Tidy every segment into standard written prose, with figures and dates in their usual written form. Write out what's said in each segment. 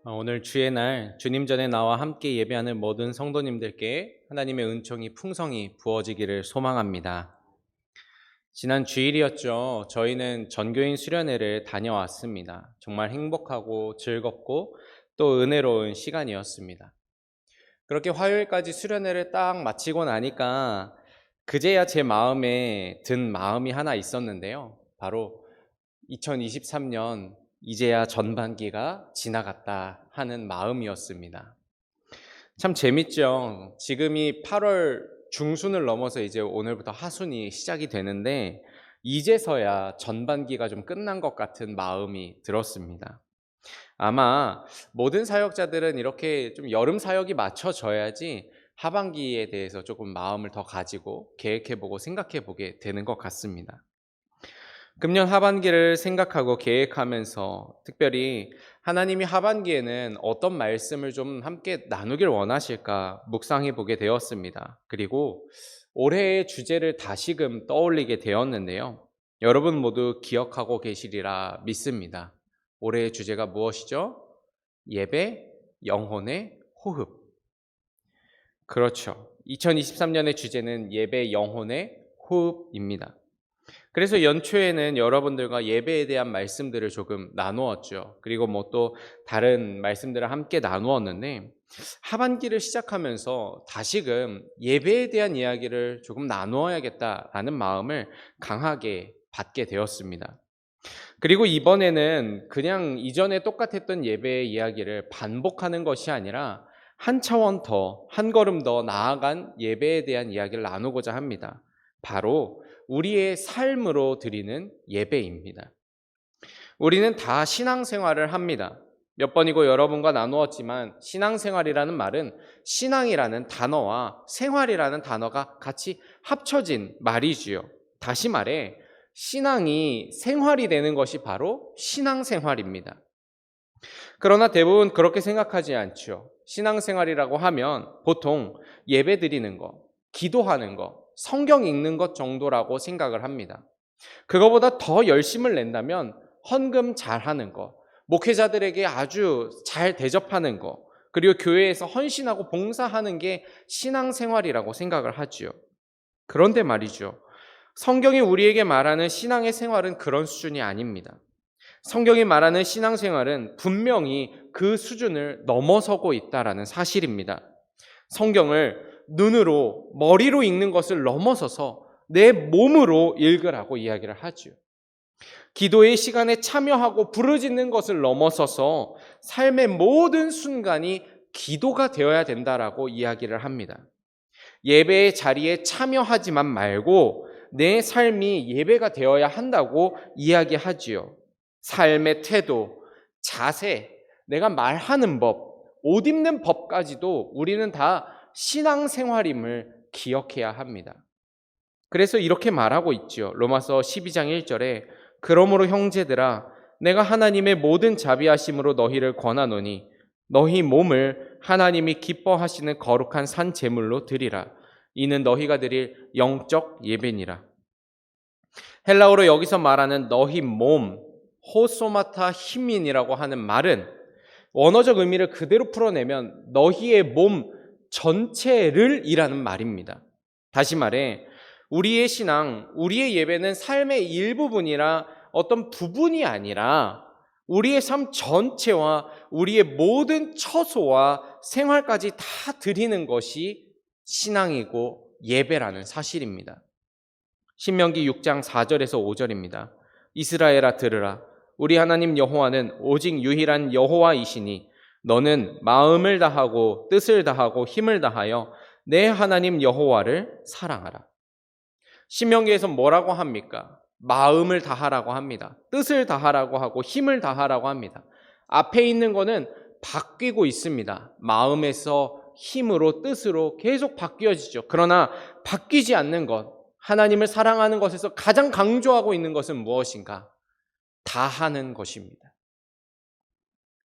오늘 주의 날 주님 전에 나와 함께 예배하는 모든 성도님들께 하나님의 은총이 풍성히 부어지기를 소망합니다. 지난 주일이었죠. 저희는 전교인 수련회를 다녀왔습니다. 정말 행복하고 즐겁고 또 은혜로운 시간이었습니다. 그렇게 화요일까지 수련회를 딱 마치고 나니까 그제야 제 마음에 든 마음이 하나 있었는데요. 바로 2023년 이제야 전반기가 지나갔다 하는 마음이었습니다. 참 재밌죠. 지금이 8월 중순을 넘어서 이제 오늘부터 하순이 시작이 되는데 이제서야 전반기가 좀 끝난 것 같은 마음이 들었습니다. 아마 모든 사역자들은 이렇게 좀 여름 사역이 맞춰져야지 하반기에 대해서 조금 마음을 더 가지고 계획해보고 생각해보게 되는 것 같습니다. 금년 하반기를 생각하고 계획하면서 특별히 하나님이 하반기에는 어떤 말씀을 좀 함께 나누길 원하실까 묵상해 보게 되었습니다. 그리고 올해의 주제를 다시금 떠올리게 되었는데요. 여러분 모두 기억하고 계시리라 믿습니다. 올해의 주제가 무엇이죠? 예배, 영혼의 호흡. 그렇죠. 2023년의 주제는 예배, 영혼의 호흡입니다. 그래서 연초에는 여러분들과 예배에 대한 말씀들을 조금 나누었죠. 그리고 뭐 또 다른 말씀들을 함께 나누었는데 하반기를 시작하면서 다시금 예배에 대한 이야기를 조금 나누어야겠다라는 마음을 강하게 받게 되었습니다. 그리고 이번에는 그냥 이전에 똑같았던 예배의 이야기를 반복하는 것이 아니라 한 차원 더, 한 걸음 더 나아간 예배에 대한 이야기를 나누고자 합니다. 바로 우리의 삶으로 드리는 예배입니다. 우리는 다 신앙생활을 합니다. 몇 번이고 여러분과 나누었지만 신앙생활이라는 말은 신앙이라는 단어와 생활이라는 단어가 같이 합쳐진 말이지요. 다시 말해 신앙이 생활이 되는 것이 바로 신앙생활입니다. 그러나 대부분 그렇게 생각하지 않죠. 신앙생활이라고 하면 보통 예배 드리는 것, 기도하는 것, 성경 읽는 것 정도라고 생각을 합니다. 그거보다 더 열심을 낸다면 헌금 잘하는 것, 목회자들에게 아주 잘 대접하는 것, 그리고 교회에서 헌신하고 봉사하는 게 신앙생활이라고 생각을 하지요. 그런데 말이죠. 성경이 우리에게 말하는 신앙의 생활은 그런 수준이 아닙니다. 성경이 말하는 신앙생활은 분명히 그 수준을 넘어서고 있다라는 사실입니다. 성경을 눈으로, 머리로 읽는 것을 넘어서서 내 몸으로 읽으라고 이야기를 하죠. 기도의 시간에 참여하고 부르짖는 것을 넘어서서 삶의 모든 순간이 기도가 되어야 된다라고 이야기를 합니다. 예배의 자리에 참여하지만 말고 내 삶이 예배가 되어야 한다고 이야기하지요. 삶의 태도, 자세, 내가 말하는 법, 옷 입는 법까지도 우리는 다 신앙생활임을 기억해야 합니다. 그래서 이렇게 말하고 있죠. 로마서 12장 1절에 그러므로 형제들아 내가 하나님의 모든 자비하심으로 너희를 권하노니 너희 몸을 하나님이 기뻐하시는 거룩한 산 제물로 드리라. 이는 너희가 드릴 영적 예배니라. 헬라어로 여기서 말하는 너희 몸, 호소마타 히민이라고 하는 말은 원어적 의미를 그대로 풀어내면 너희의 몸 전체를 이라는 말입니다. 다시 말해 우리의 신앙, 우리의 예배는 삶의 일부분이라 어떤 부분이 아니라 우리의 삶 전체와 우리의 모든 처소와 생활까지 다 드리는 것이 신앙이고 예배라는 사실입니다. 신명기 6장 4절에서 5절입니다. 이스라엘아 들으라. 우리 하나님 여호와는 오직 유일한 여호와이시니 너는 마음을 다하고 뜻을 다하고 힘을 다하여 내 하나님 여호와를 사랑하라. 신명기에서 뭐라고 합니까? 마음을 다하라고 합니다. 뜻을 다하라고 하고 힘을 다하라고 합니다. 앞에 있는 거는 바뀌고 있습니다. 마음에서 힘으로 뜻으로 계속 바뀌어지죠. 그러나 바뀌지 않는 것, 하나님을 사랑하는 것에서 가장 강조하고 있는 것은 무엇인가? 다하는 것입니다.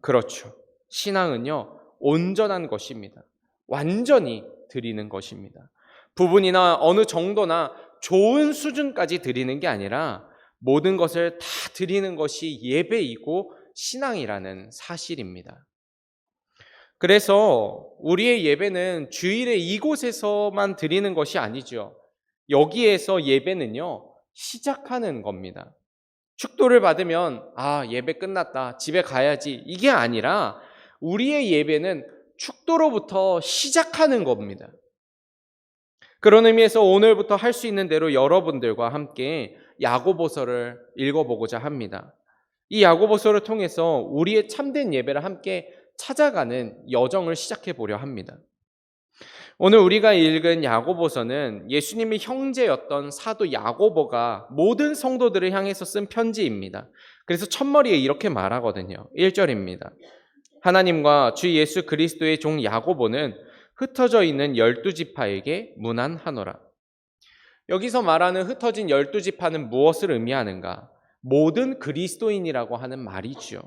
그렇죠. 신앙은요, 온전한 것입니다. 완전히 드리는 것입니다. 부분이나 어느 정도나 좋은 수준까지 드리는 게 아니라 모든 것을 다 드리는 것이 예배이고 신앙이라는 사실입니다. 그래서 우리의 예배는 주일에 이곳에서만 드리는 것이 아니죠. 여기에서 예배는요, 시작하는 겁니다. 축도를 받으면 예배 끝났다, 집에 가야지, 이게 아니라 우리의 예배는 축도로부터 시작하는 겁니다. 그런 의미에서 오늘부터 할 수 있는 대로 여러분들과 함께 야고보서를 읽어보고자 합니다. 이 야고보서를 통해서 우리의 참된 예배를 함께 찾아가는 여정을 시작해 보려 합니다. 오늘 우리가 읽은 야고보서는 예수님의 형제였던 사도 야고보가 모든 성도들을 향해서 쓴 편지입니다. 그래서 첫머리에 이렇게 말하거든요. 1절입니다. 하나님과 주 예수 그리스도의 종 야고보는 흩어져 있는 12지파에게 문안하노라. 여기서 말하는 흩어진 12지파는 무엇을 의미하는가? 모든 그리스도인이라고 하는 말이죠.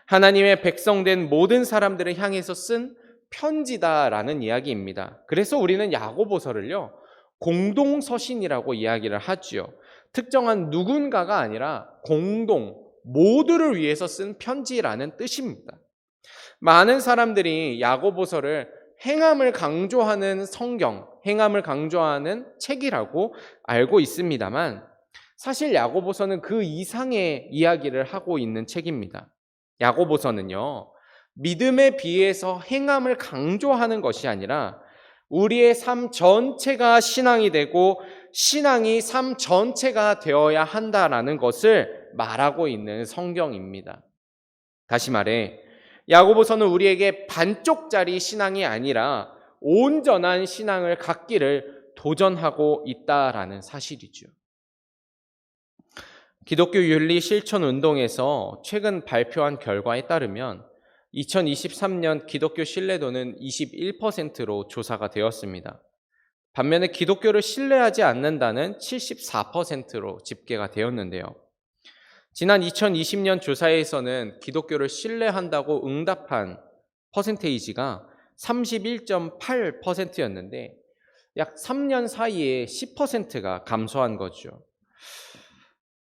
하나님의 백성된 모든 사람들을 향해서 쓴 편지다라는 이야기입니다. 그래서 우리는 야고보서를요, 공동서신이라고 이야기를 하지요. 특정한 누군가가 아니라 공동, 모두를 위해서 쓴 편지라는 뜻입니다. 많은 사람들이 야고보서를 행함을 강조하는 성경, 행함을 강조하는 책이라고 알고 있습니다만 사실 야고보서는 그 이상의 이야기를 하고 있는 책입니다. 야고보서는요, 믿음에 비해서 행함을 강조하는 것이 아니라 우리의 삶 전체가 신앙이 되고 신앙이 삶 전체가 되어야 한다라는 것을 말하고 있는 성경입니다. 다시 말해 야고보서는 우리에게 반쪽짜리 신앙이 아니라 온전한 신앙을 갖기를 도전하고 있다라는 사실이죠. 기독교 윤리 실천 운동에서 최근 발표한 결과에 따르면 2023년 기독교 신뢰도는 21%로 조사가 되었습니다. 반면에 기독교를 신뢰하지 않는다는 74%로 집계가 되었는데요. 지난 2020년 조사에서는 기독교를 신뢰한다고 응답한 퍼센테이지가 31.8%였는데 약 3년 사이에 10%가 감소한 거죠.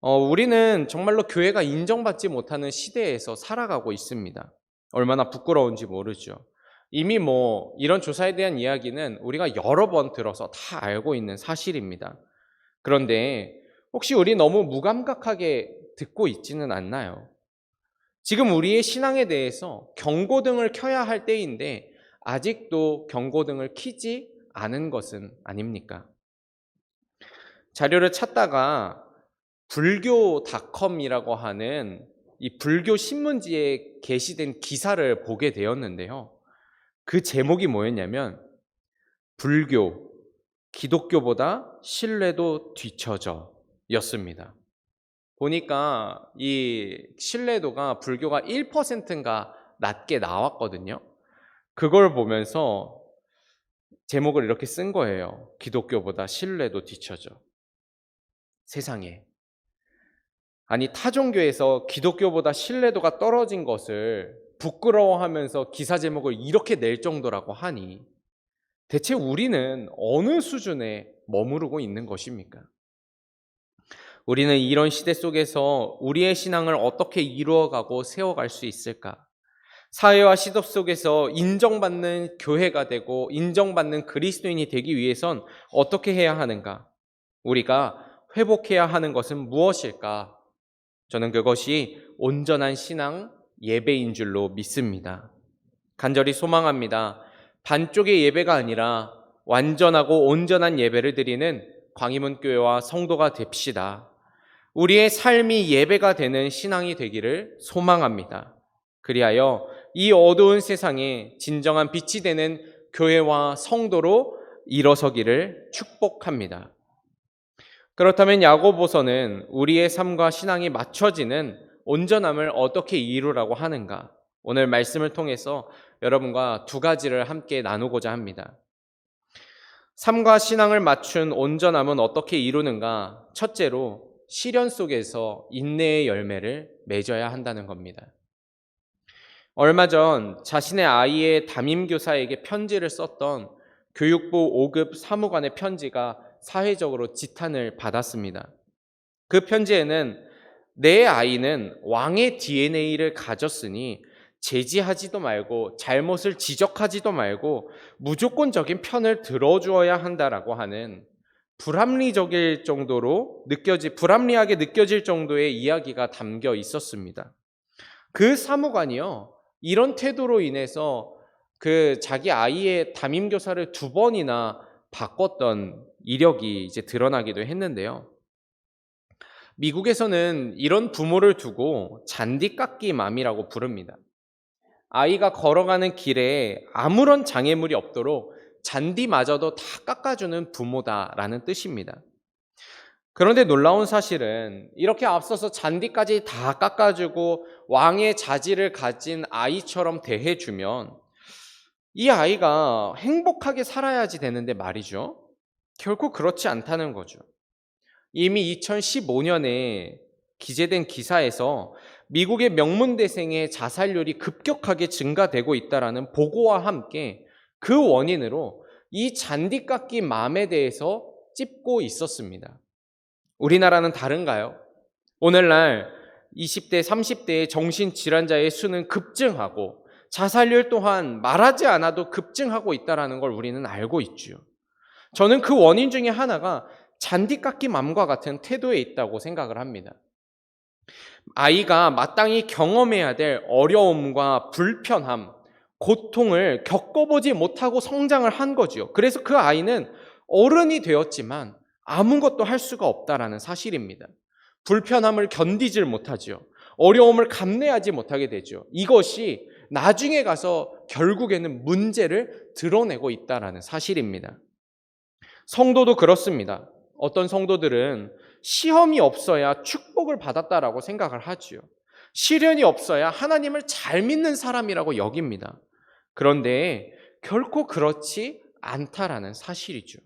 우리는 정말로 교회가 인정받지 못하는 시대에서 살아가고 있습니다. 얼마나 부끄러운지 모르죠. 이미 이런 조사에 대한 이야기는 우리가 여러 번 들어서 다 알고 있는 사실입니다. 그런데 혹시 우리 너무 무감각하게 듣고 있지는 않나요? 지금 우리의 신앙에 대해서 경고등을 켜야 할 때인데 아직도 경고등을 켜지 않은 것은 아닙니까? 자료를 찾다가 불교닷컴이라고 하는 이 불교 신문지에 게시된 기사를 보게 되었는데요. 그 제목이 뭐였냐면 불교, 기독교보다 신뢰도 뒤처져 였습니다. 보니까 이 신뢰도가 불교가 1%인가 낮게 나왔거든요. 그걸 보면서 제목을 이렇게 쓴 거예요. 기독교보다 신뢰도 뒤처져. 세상에. 아니 타종교에서 기독교보다 신뢰도가 떨어진 것을 부끄러워하면서 기사 제목을 이렇게 낼 정도라고 하니 대체 우리는 어느 수준에 머무르고 있는 것입니까? 우리는 이런 시대 속에서 우리의 신앙을 어떻게 이루어가고 세워갈 수 있을까? 사회와 시대 속에서 인정받는 교회가 되고 인정받는 그리스도인이 되기 위해선 어떻게 해야 하는가? 우리가 회복해야 하는 것은 무엇일까? 저는 그것이 온전한 신앙, 예배인 줄로 믿습니다. 간절히 소망합니다. 반쪽의 예배가 아니라 완전하고 온전한 예배를 드리는 광희문교회와 성도가 됩시다. 우리의 삶이 예배가 되는 신앙이 되기를 소망합니다. 그리하여 이 어두운 세상에 진정한 빛이 되는 교회와 성도로 일어서기를 축복합니다. 그렇다면 야고보서는 우리의 삶과 신앙이 맞춰지는 온전함을 어떻게 이루라고 하는가? 오늘 말씀을 통해서 여러분과 두 가지를 함께 나누고자 합니다. 삶과 신앙을 맞춘 온전함은 어떻게 이루는가? 첫째로 시련 속에서 인내의 열매를 맺어야 한다는 겁니다. 얼마 전 자신의 아이의 담임교사에게 편지를 썼던 교육부 5급 사무관의 편지가 사회적으로 지탄을 받았습니다. 그 편지에는 내 아이는 왕의 DNA를 가졌으니 제지하지도 말고 잘못을 지적하지도 말고 무조건적인 편을 들어주어야 한다라고 하는 불합리하게 느껴질 정도의 이야기가 담겨 있었습니다. 그 사무관이요, 이런 태도로 인해서 그 자기 아이의 담임교사를 2번이나 바꿨던 이력이 이제 드러나기도 했는데요. 미국에서는 이런 부모를 두고 잔디깎기 맘이라고 부릅니다. 아이가 걸어가는 길에 아무런 장애물이 없도록 잔디마저도 다 깎아주는 부모다라는 뜻입니다. 그런데 놀라운 사실은 이렇게 앞서서 잔디까지 다 깎아주고 왕의 자질을 가진 아이처럼 대해주면 이 아이가 행복하게 살아야지 되는데 말이죠. 결코 그렇지 않다는 거죠. 이미 2015년에 기재된 기사에서 미국의 명문대생의 자살률이 급격하게 증가되고 있다는 보고와 함께 그 원인으로 이 잔디깎기 맘에 대해서 찝고 있었습니다. 우리나라는 다른가요? 오늘날 20대, 30대의 정신질환자의 수는 급증하고 자살률 또한 말하지 않아도 급증하고 있다는 걸 우리는 알고 있죠. 저는 그 원인 중에 하나가 잔디깎기 맘과 같은 태도에 있다고 생각을 합니다. 아이가 마땅히 경험해야 될 어려움과 불편함, 고통을 겪어보지 못하고 성장을 한 거지요. 그래서 그 아이는 어른이 되었지만 아무것도 할 수가 없다라는 사실입니다. 불편함을 견디질 못하죠. 어려움을 감내하지 못하게 되죠. 이것이 나중에 가서 결국에는 문제를 드러내고 있다라는 사실입니다. 성도도 그렇습니다. 어떤 성도들은 시험이 없어야 축복을 받았다라고 생각을 하지요. 시련이 없어야 하나님을 잘 믿는 사람이라고 여깁니다. 그런데 결코 그렇지 않다라는 사실이죠.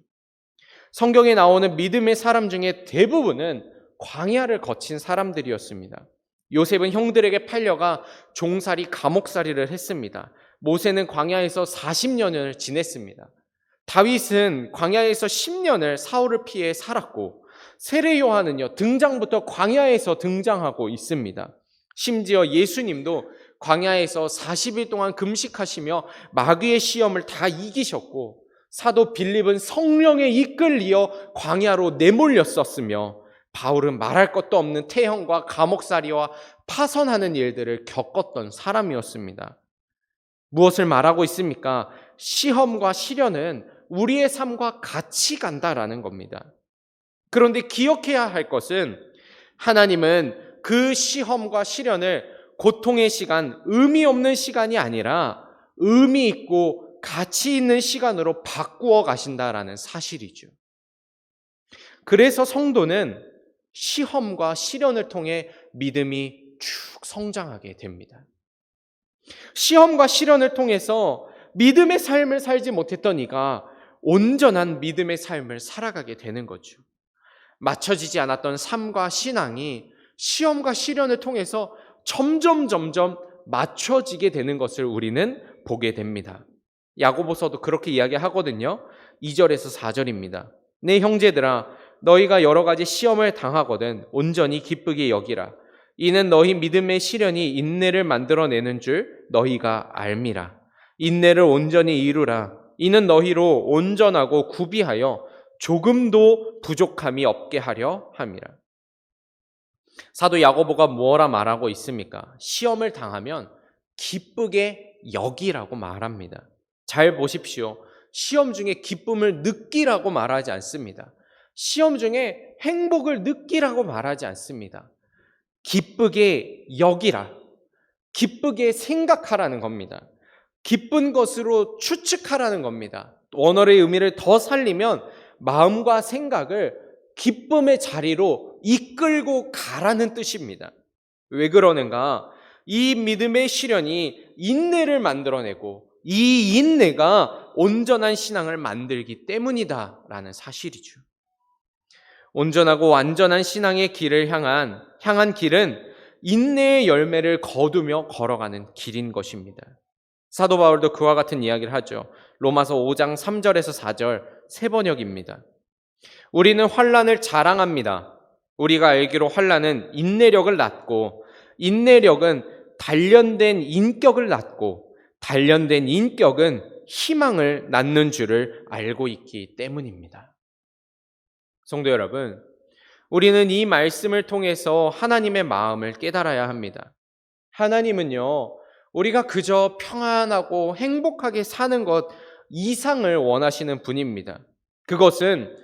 성경에 나오는 믿음의 사람 중에 대부분은 광야를 거친 사람들이었습니다. 요셉은 형들에게 팔려가 종살이, 감옥살이를 했습니다. 모세는 광야에서 40년을 지냈습니다. 다윗은 광야에서 10년을 사울을 피해 살았고, 세례 요한은요, 등장부터 광야에서 등장하고 있습니다. 심지어 예수님도 광야에서 40일 동안 금식하시며 마귀의 시험을 다 이기셨고, 사도 빌립은 성령에 이끌리어 광야로 내몰렸었으며, 바울은 말할 것도 없는 태형과 감옥살이와 파선하는 일들을 겪었던 사람이었습니다. 무엇을 말하고 있습니까? 시험과 시련은 우리의 삶과 같이 간다라는 겁니다. 그런데 기억해야 할 것은 하나님은 그 시험과 시련을 고통의 시간, 의미 없는 시간이 아니라 의미 있고 가치 있는 시간으로 바꾸어 가신다라는 사실이죠. 그래서 성도는 시험과 시련을 통해 믿음이 쭉 성장하게 됩니다. 시험과 시련을 통해서 믿음의 삶을 살지 못했던 이가 온전한 믿음의 삶을 살아가게 되는 거죠. 맞춰지지 않았던 삶과 신앙이 시험과 시련을 통해서 점점 맞춰지게 되는 것을 우리는 보게 됩니다. 야고보서도 그렇게 이야기하거든요. 2절에서 4절입니다. 내 형제들아, 너희가 여러 가지 시험을 당하거든 온전히 기쁘게 여기라. 이는 너희 믿음의 시련이 인내를 만들어내는 줄 너희가 알미라. 인내를 온전히 이루라. 이는 너희로 온전하고 구비하여 조금도 부족함이 없게 하려 함이라. 사도 야고보가 무엇라 말하고 있습니까? 시험을 당하면 기쁘게 여기라고 말합니다. 잘 보십시오. 시험 중에 기쁨을 느끼라고 말하지 않습니다. 시험 중에 행복을 느끼라고 말하지 않습니다. 기쁘게 여기라. 기쁘게 생각하라는 겁니다. 기쁜 것으로 추측하라는 겁니다. 원어의 의미를 더 살리면 마음과 생각을 기쁨의 자리로 이끌고 가라는 뜻입니다. 왜 그러는가? 이 믿음의 시련이 인내를 만들어내고 이 인내가 온전한 신앙을 만들기 때문이다라는 사실이죠. 온전하고 완전한 신앙의 길을 향한 길은 인내의 열매를 거두며 걸어가는 길인 것입니다. 사도 바울도 그와 같은 이야기를 하죠. 로마서 5장 3절에서 4절 세 번역입니다. 우리는 환난을 자랑합니다. 우리가 알기로 환난은 인내력을 낳고 인내력은 단련된 인격을 낳고 단련된 인격은 희망을 낳는 줄을 알고 있기 때문입니다. 성도 여러분, 우리는 이 말씀을 통해서 하나님의 마음을 깨달아야 합니다. 하나님은요, 우리가 그저 평안하고 행복하게 사는 것 이상을 원하시는 분입니다. 그것은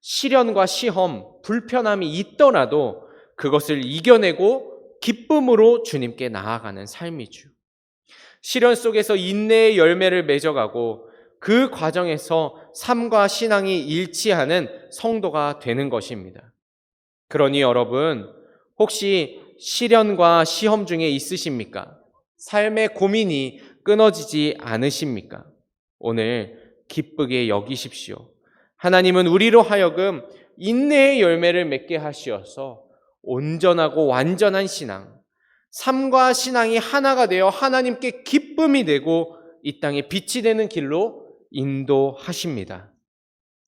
시련과 시험, 불편함이 있더라도 그것을 이겨내고 기쁨으로 주님께 나아가는 삶이죠. 시련 속에서 인내의 열매를 맺어가고 그 과정에서 삶과 신앙이 일치하는 성도가 되는 것입니다. 그러니 여러분, 혹시 시련과 시험 중에 있으십니까? 삶의 고민이 끊어지지 않으십니까? 오늘 기쁘게 여기십시오. 하나님은 우리로 하여금 인내의 열매를 맺게 하시어서 온전하고 완전한 신앙, 삶과 신앙이 하나가 되어 하나님께 기쁨이 되고 이 땅에 빛이 되는 길로 인도하십니다.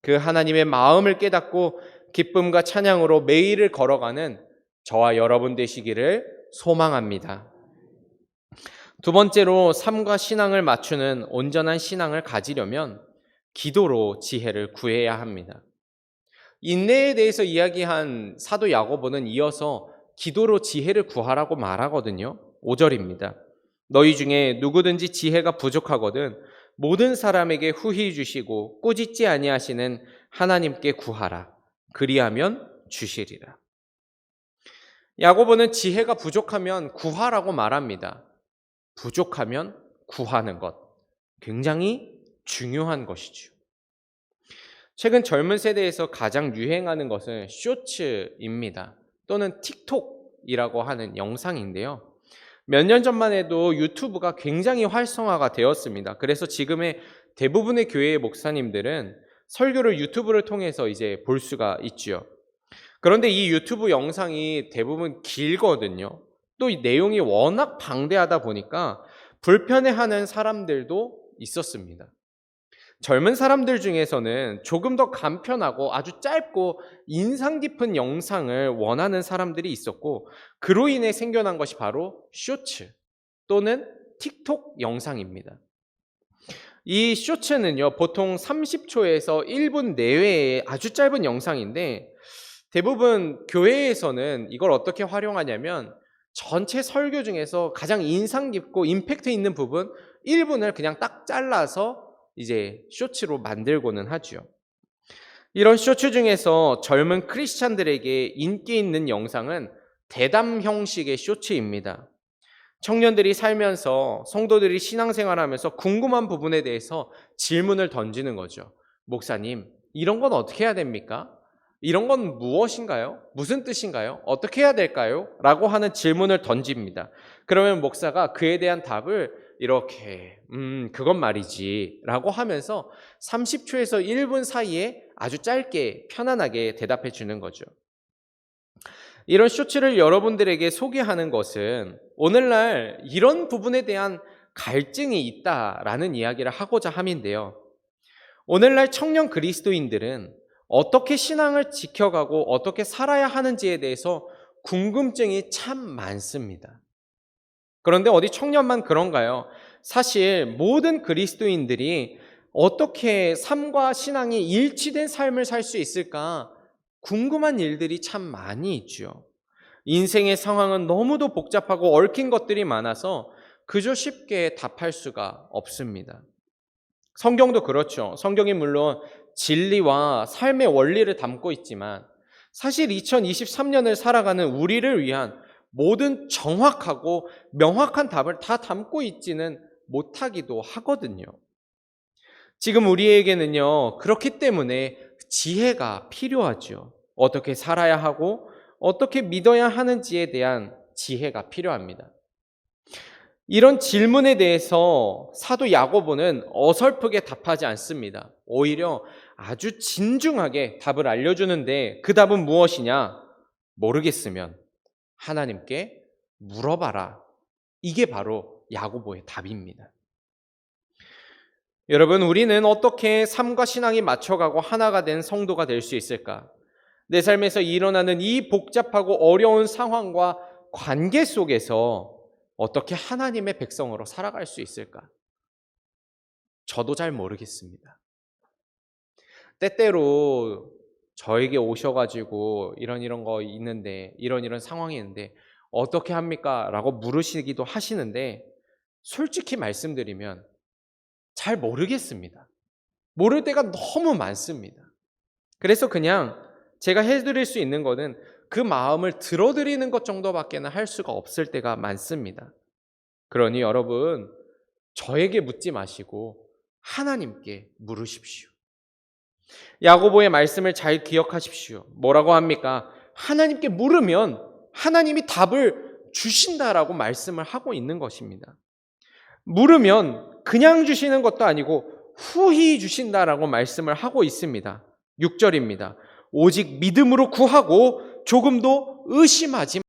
그 하나님의 마음을 깨닫고 기쁨과 찬양으로 매일을 걸어가는 저와 여러분 되시기를 소망합니다. 두 번째로 삶과 신앙을 맞추는 온전한 신앙을 가지려면 기도로 지혜를 구해야 합니다. 인내에 대해서 이야기한 사도 야고보는 이어서 기도로 지혜를 구하라고 말하거든요. 5절입니다. 너희 중에 누구든지 지혜가 부족하거든 모든 사람에게 후히 주시고 꾸짖지 아니하시는 하나님께 구하라. 그리하면 주시리라. 야고보는 지혜가 부족하면 구하라고 말합니다. 부족하면 구하는 것, 굉장히 중요한 것이죠. 최근 젊은 세대에서 가장 유행하는 것은 쇼츠입니다. 또는 틱톡이라고 하는 영상인데요. 몇 년 전만 해도 유튜브가 굉장히 활성화가 되었습니다. 그래서 지금의 대부분의 교회의 목사님들은 설교를 유튜브를 통해서 이제 볼 수가 있죠. 그런데 이 유튜브 영상이 대부분 길거든요. 또 이 내용이 워낙 방대하다 보니까 불편해하는 사람들도 있었습니다. 젊은 사람들 중에서는 조금 더 간편하고 아주 짧고 인상 깊은 영상을 원하는 사람들이 있었고, 그로 인해 생겨난 것이 바로 쇼츠 또는 틱톡 영상입니다. 이 쇼츠는요, 보통 30초에서 1분 내외의 아주 짧은 영상인데, 대부분 교회에서는 이걸 어떻게 활용하냐면 전체 설교 중에서 가장 인상 깊고 임팩트 있는 부분 1분을 그냥 딱 잘라서 이제 쇼츠로 만들고는 하죠. 이런 쇼츠 중에서 젊은 크리스찬들에게 인기 있는 영상은 대담 형식의 쇼츠입니다. 청년들이 살면서 성도들이 신앙생활하면서 궁금한 부분에 대해서 질문을 던지는 거죠. 목사님, 이런 건 어떻게 해야 됩니까? 이런 건 무엇인가요? 무슨 뜻인가요? 어떻게 해야 될까요? 라고 하는 질문을 던집니다. 그러면 목사가 그에 대한 답을 이렇게 그건 말이지 라고 하면서 30초에서 1분 사이에 아주 짧게 편안하게 대답해 주는 거죠. 이런 쇼츠를 여러분들에게 소개하는 것은 오늘날 이런 부분에 대한 갈증이 있다라는 이야기를 하고자 함인데요. 오늘날 청년 그리스도인들은 어떻게 신앙을 지켜가고 어떻게 살아야 하는지에 대해서 궁금증이 참 많습니다. 그런데 어디 청년만 그런가요? 사실 모든 그리스도인들이 어떻게 삶과 신앙이 일치된 삶을 살 수 있을까 궁금한 일들이 참 많이 있죠. 인생의 상황은 너무도 복잡하고 얽힌 것들이 많아서 그저 쉽게 답할 수가 없습니다. 성경도 그렇죠. 성경이 물론 진리와 삶의 원리를 담고 있지만 사실 2023년을 살아가는 우리를 위한 모든 정확하고 명확한 답을 다 담고 있지는 못하기도 하거든요. 지금 우리에게는요, 그렇기 때문에 지혜가 필요하죠. 어떻게 살아야 하고 어떻게 믿어야 하는지에 대한 지혜가 필요합니다. 이런 질문에 대해서 사도 야고보는 어설프게 답하지 않습니다. 오히려 아주 진중하게 답을 알려주는데 그 답은 무엇이냐? 모르겠으면 하나님께 물어봐라. 이게 바로 야고보의 답입니다. 여러분, 우리는 어떻게 삶과 신앙이 맞춰가고 하나가 된 성도가 될 수 있을까? 내 삶에서 일어나는 이 복잡하고 어려운 상황과 관계 속에서 어떻게 하나님의 백성으로 살아갈 수 있을까? 저도 잘 모르겠습니다. 때때로 저에게 오셔가지고 이런 거 있는데, 이런 상황이 있는데 어떻게 합니까? 라고 물으시기도 하시는데, 솔직히 말씀드리면 잘 모르겠습니다. 모를 때가 너무 많습니다. 그래서 그냥 제가 해드릴 수 있는 거는 그 마음을 들어드리는 것 정도밖에는 할 수가 없을 때가 많습니다. 그러니 여러분, 저에게 묻지 마시고 하나님께 물으십시오. 야고보의 말씀을 잘 기억하십시오. 뭐라고 합니까? 하나님께 물으면 하나님이 답을 주신다라고 말씀을 하고 있는 것입니다. 물으면 그냥 주시는 것도 아니고 후히 주신다라고 말씀을 하고 있습니다. 6절입니다. 오직 믿음으로 구하고 조금도 의심하지